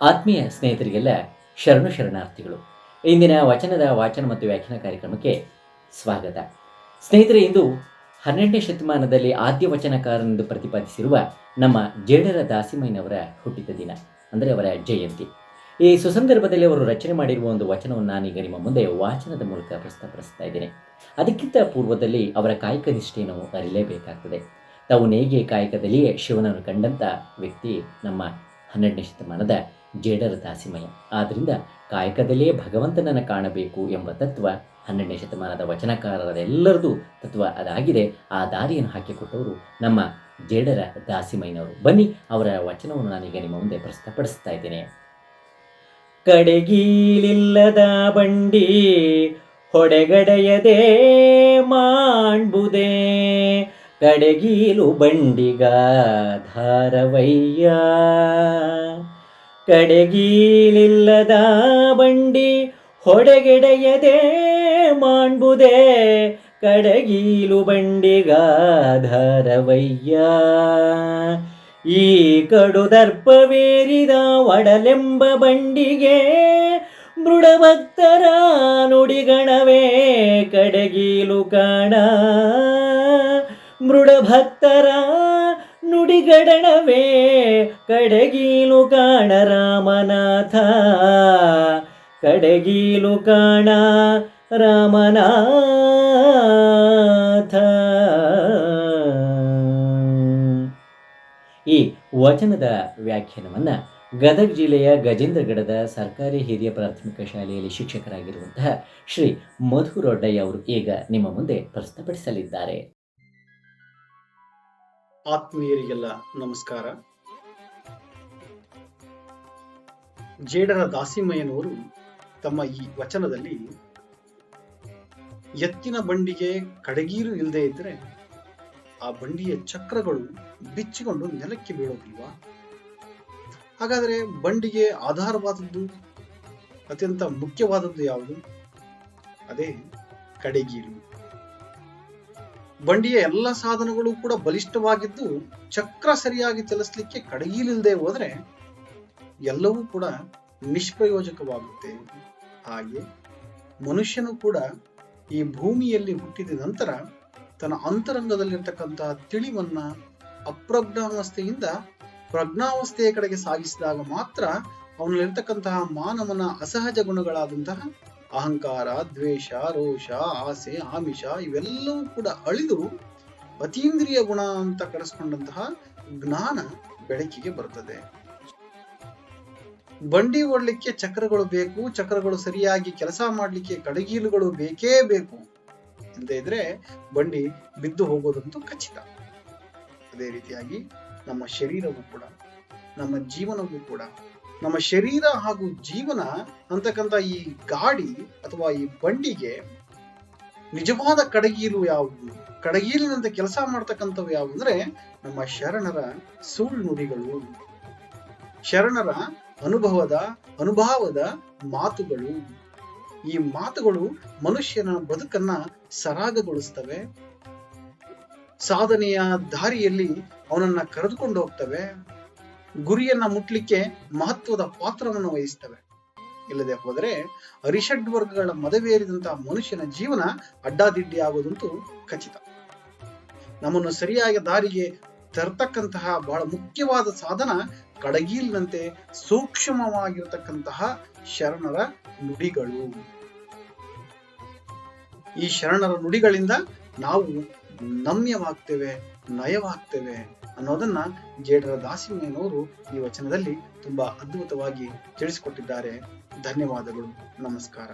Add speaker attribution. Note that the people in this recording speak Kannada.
Speaker 1: ಆತ್ಮೀಯ ಸ್ನೇಹಿತರಿಗೆಲ್ಲ ಶರಣಾರ್ಥಿಗಳು. ಇಂದಿನ ವಚನದ ವಾಚನ ಮತ್ತು ವ್ಯಾಖ್ಯಾನ ಕಾರ್ಯಕ್ರಮಕ್ಕೆ ಸ್ವಾಗತ. ಸ್ನೇಹಿತರೆ, ಇಂದು 12ನೇ ಶತಮಾನದಲ್ಲಿ ಆದ್ಯ ವಚನಕಾರನೆಂದು ಪ್ರತಿಪಾದಿಸಿರುವ ನಮ್ಮ ಜೇಡರ ದಾಸಿಮಯ್ಯನವರ ಹುಟ್ಟಿದ ದಿನ, ಅಂದರೆ ಅವರ ಜಯಂತಿ. ಈ ಸುಸಂದರ್ಭದಲ್ಲಿ ಅವರು ರಚನೆ ಮಾಡಿರುವ ಒಂದು ವಚನವನ್ನು ನಾನೀಗ ನಿಮ್ಮ ಮುಂದೆ ವಾಚನದ ಮೂಲಕ ಪ್ರಸ್ತುತಪಡಿಸ್ತಾ ಇದ್ದೇನೆ. ಅದಕ್ಕಿಂತ ಪೂರ್ವದಲ್ಲಿ ಅವರ ಕಾಯಕ ನಿಷ್ಠೆಯನ್ನು ಅರಿಯಲೇಬೇಕಾಗ್ತದೆ. ತಾವು ನೇಯ್ಗೆ ಕಾಯಕದಲ್ಲಿಯೇ ಶಿವನನ್ನು ಕಂಡಂಥ ವ್ಯಕ್ತಿ ನಮ್ಮ 12ನೇ ಶತಮಾನದ ಜೇಡರ ದಾಸಿಮಯ್ಯ. ಆದ್ದರಿಂದ ಕಾಯಕದಲ್ಲಿಯೇ ಭಗವಂತನನ್ನು ಕಾಣಬೇಕು ಎಂಬ ತತ್ವ 12ನೇ ಶತಮಾನದ ವಚನಕಾರರೆಲ್ಲರದು ತತ್ವ ಅದಾಗಿದೆ. ಆ ದಾರಿಯನ್ನು ಹಾಕಿಕೊಟ್ಟವರು ನಮ್ಮ ಜೇಡರ ದಾಸಿಮಯ್ಯನವರು. ಬನ್ನಿ, ಅವರ ವಚನವನ್ನು ನಾನೀಗ ನಿಮ್ಮ ಮುಂದೆ ಪ್ರಸ್ತುತಪಡಿಸ್ತಾ ಇದ್ದೇನೆ. ಕಡೆಗೀಲಿಲ್ಲದ ಬಂಡಿ ಹೊಡೆಗಡೆಯದೆ ಮಾಡ್ಬುದೇ, ಕಡೆಗೀಲು ಬಂಡಿಗ ಧಾರವಯ್ಯ. ಕಡೆಗೀಲಿಲ್ಲದ ಬಂಡಿ ಹೊಡೆಗೆಡೆಯದೆ ಮಾಡ್ಬುದೇ, ಕಡೆಗೀಲು ಬಂಡಿಗ ಧಾರವಯ್ಯ. ಈ ಕಡು ದರ್ಪವೇರಿದ ಒಡಲೆಂಬ ಬಂಡಿಗೆ ಮೃಡಭಕ್ತರ ನುಡಿಗಣವೇ ಕಡೆಗೀಲು ಕಾಣ. ಮೃಡಭಕ್ತರ ನುಡಿಗಡಣವೇ ಕಡೆಗೀಲು ಕಾಣ ರಾಮನಾಥ. ಕಡೆಗೀಲು ಕಾಣ ರಾಮನಾಥ. ಈ ವಚನದ ವ್ಯಾಖ್ಯಾನವನ್ನು ಗದಗ ಜಿಲ್ಲೆಯ ಗಜೇಂದ್ರಗಡದ ಸರ್ಕಾರಿ ಹಿರಿಯ ಪ್ರಾಥಮಿಕ ಶಾಲೆಯಲ್ಲಿ ಶಿಕ್ಷಕರಾಗಿರುವಂತಹ ಶ್ರೀ ಮಧು ರೊಡ್ಡಯ್ಯ ಅವರು ಈಗ ನಿಮ್ಮ ಮುಂದೆ ಪ್ರಸ್ತುತಪಡಿಸಲಿದ್ದಾರೆ.
Speaker 2: ಆತ್ಮೀಯರಿಗೆಲ್ಲ ನಮಸ್ಕಾರ. ಜೇಡರ ದಾಸಿಮಯ್ಯನವರು ತಮ್ಮ ಈ ವಚನದಲ್ಲಿ ಎತ್ತಿನ ಬಂಡಿಗೆ ಕಡೆಗೀಲು ಇಲ್ಲದೆ ಇದ್ರೆ ಆ ಬಂಡಿಯ ಚಕ್ರಗಳು ಬಿಚ್ಚಿಕೊಂಡು ನೆಲಕ್ಕೆ ಬೀಳೋದಿಲ್ವಾ? ಹಾಗಾದರೆ ಬಂಡಿಗೆ ಆಧಾರವಾದದ್ದು, ಅತ್ಯಂತ ಮುಖ್ಯವಾದದ್ದು ಯಾವುದು? ಅದೇ ಕಡೆಗೀಲು. ಬಂಡಿಯ ಎಲ್ಲ ಸಾಧನಗಳು ಕೂಡ ಬಲಿಷ್ಠವಾಗಿದ್ದು ಚಕ್ರ ಸರಿಯಾಗಿ ಚಲಿಸಲಿಕ್ಕೆ ಕಡೆಗೀಲಿಲ್ಲದೆ ಹೋದ್ರೆ ಎಲ್ಲವೂ ಕೂಡ ನಿಷ್ಪ್ರಯೋಜಕವಾಗುತ್ತೆ. ಹಾಗೆ ಮನುಷ್ಯನು ಕೂಡ ಈ ಭೂಮಿಯಲ್ಲಿ ಹುಟ್ಟಿದ ನಂತರ ತನ್ನ ಅಂತರಂಗದಲ್ಲಿರ್ತಕ್ಕಂತಹ ತಿಳಿವನ್ನ ಅಪ್ರಜ್ಞಾವಸ್ಥೆಯಿಂದ ಪ್ರಜ್ಞಾವಸ್ಥೆಯ ಕಡೆಗೆ ಸಾಗಿಸಿದಾಗ ಮಾತ್ರ ಅವನಲ್ಲಿರ್ತಕ್ಕಂತಹ ಮಾನವನ ಅಸಹಜ ಗುಣಗಳಾದಂತಹ ಅಹಂಕಾರ, ದ್ವೇಷ, ರೋಷ, ಆಸೆ, ಆಮಿಷ ಇವೆಲ್ಲವೂ ಕೂಡ ಅಳಿದು ಅತೀಂದ್ರಿಯ ಗುಣ ಅಂತ ಕರೆಸ್ಕೊಂಡಂತಹ ಜ್ಞಾನ ಬೆಳಕಿಗೆ ಬರ್ತದೆ. ಬಂಡಿ ಓಡ್ಲಿಕ್ಕೆ ಚಕ್ರಗಳು ಬೇಕು, ಚಕ್ರಗಳು ಸರಿಯಾಗಿ ಕೆಲಸ ಮಾಡ್ಲಿಕ್ಕೆ ಕಡೆಗೀಲುಗಳು ಬೇಕೇ ಬೇಕು. ಇಲ್ಲದೆ ಇದ್ರೆ ಬಂಡಿ ಬಿದ್ದು ಹೋಗೋದಂತೂ ಖಚಿತ. ಅದೇ ರೀತಿಯಾಗಿ ನಮ್ಮ ಶರೀರವೂ ಕೂಡ, ನಮ್ಮ ಜೀವನವೂ ಕೂಡ, ನಮ್ಮ ಶರೀರ ಹಾಗೂ ಜೀವನ ಅಂತಕ್ಕಂಥ ಈ ಗಾಡಿ ಅಥವಾ ಈ ಬಂಡಿಗೆ ನಿಜವಾದ ಕಡೆಗೀಲು ಯಾವುದು, ಕಡೆಗೀಲಿನಂತೆ ಕೆಲಸ ಮಾಡ್ತಕ್ಕಂಥವು ಯಾವು ಅಂದ್ರೆ ನಮ್ಮ ಶರಣರ ಸುಳ್ಳು ನುಡಿಗಳು, ಶರಣರ ಅನುಭವದ ಮಾತುಗಳು. ಈ ಮಾತುಗಳು ಮನುಷ್ಯನ ಬದುಕನ್ನ ಸರಾಗಗೊಳಿಸ್ತವೆ, ಸಾಧನೆಯ ದಾರಿಯಲ್ಲಿ ಅವನನ್ನ ಕರೆದುಕೊಂಡು ಹೋಗ್ತವೆ, ಗುರಿಯನ್ನ ಮುಟ್ಲಿಕ್ಕೆ ಮಹತ್ವದ ಪಾತ್ರವನ್ನು ವಹಿಸ್ತವೆ. ಇಲ್ಲದೆ ಹೋದರೆ ಅರಿಷಡ್ ವರ್ಗಗಳ ಮದವೇರಿದಂತಹ ಮನುಷ್ಯನ ಜೀವನ ಅಡ್ಡಾದಿಡ್ಡಿ ಆಗೋದಂತೂ ಖಚಿತ. ನಮ್ಮನ್ನು ಸರಿಯಾಗಿ ದಾರಿಗೆ ತರ್ತಕ್ಕಂತಹ ಬಹಳ ಮುಖ್ಯವಾದ ಸಾಧನ ಕಡಗೀಲಿನಂತೆ ಸೂಕ್ಷ್ಮವಾಗಿರತಕ್ಕಂತಹ ಶರಣರ ನುಡಿಗಳು. ಈ ಶರಣರ ನುಡಿಗಳಿಂದ ನಾವು ನಮ್ಯವಾಗ್ತೇವೆ, ನಯವಾಗ್ತೇವೆ ಅನ್ನೋದನ್ನ ಜೇಡರ ದಾಸಿಮಯ್ಯನವರು ಈ ವಚನದಲ್ಲಿ ತುಂಬಾ ಅದ್ಭುತವಾಗಿ ತಿಳಿಸಿಕೊಟ್ಟಿದ್ದಾರೆ. ಧನ್ಯವಾದಗಳು. ನಮಸ್ಕಾರ.